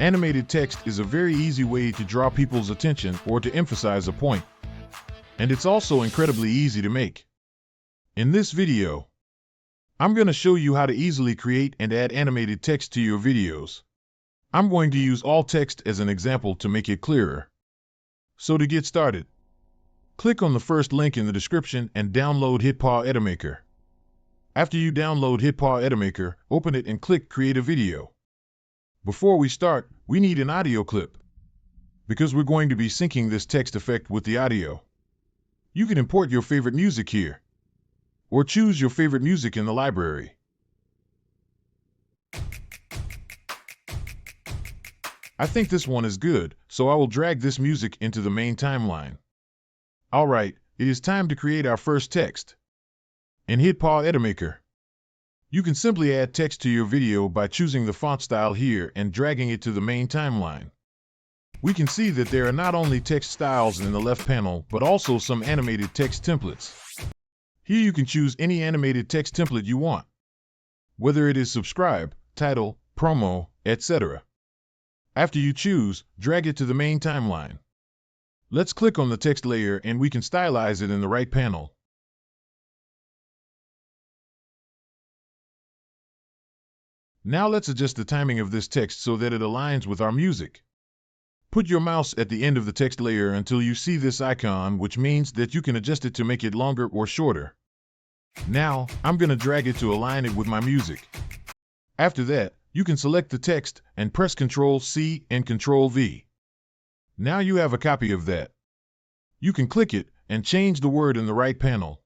Animated text is a very easy way to draw people's attention or to emphasize a point. And it's also incredibly easy to make. In this video, I'm going to show you how to easily create and add animated text to your videos. I'm going to use all text as an example to make it clearer. So to get started, click on the first link in the description and download HitPaw Edimakor. After you download HitPaw Edimakor, open it and click Create a Video. Before we start, we need an audio clip, because we're going to be syncing this text effect with the audio. You can import your favorite music here, or choose your favorite music in the library. I think this one is good, so I will drag this music into the main timeline. Alright, it is time to create our first text. In HitPaw Edimakor, you can simply add text to your video by choosing the font style here and dragging it to the main timeline. We can see that there are not only text styles in the left panel, but also some animated text templates. Here you can choose any animated text template you want, whether it is subscribe, title, promo, etc. After you choose, drag it to the main timeline. Let's click on the text layer and we can stylize it in the right panel. Now let's adjust the timing of this text so that it aligns with our music. Put your mouse at the end of the text layer until you see this icon, which means that you can adjust it to make it longer or shorter. Now, I'm going to drag it to align it with my music. After that, you can select the text and press Ctrl-C and Ctrl-V. Now you have a copy of that. You can click it and change the word in the right panel.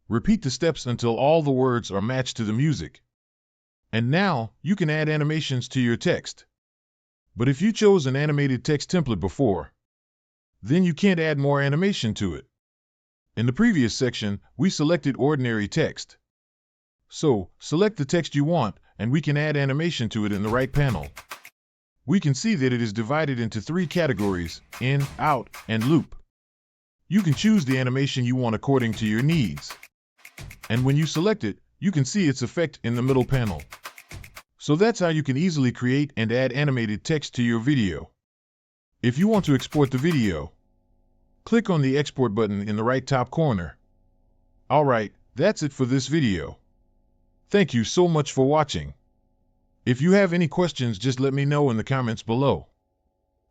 Repeat the steps until all the words are matched to the music. And now, you can add animations to your text. But if you chose an animated text template before, then you can't add more animation to it. In the previous section, we selected ordinary text. So, select the text you want, and we can add animation to it in the right panel. We can see that it is divided into 3 categories: in, out, and loop. You can choose the animation you want according to your needs. And when you select it, you can see its effect in the middle panel. So that's how you can easily create and add animated text to your video. If you want to export the video, click on the export button in the right top corner. Alright, that's it for this video. Thank you so much for watching. If you have any questions, just let me know in the comments below.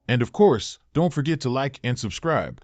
And of course, don't forget to like and subscribe.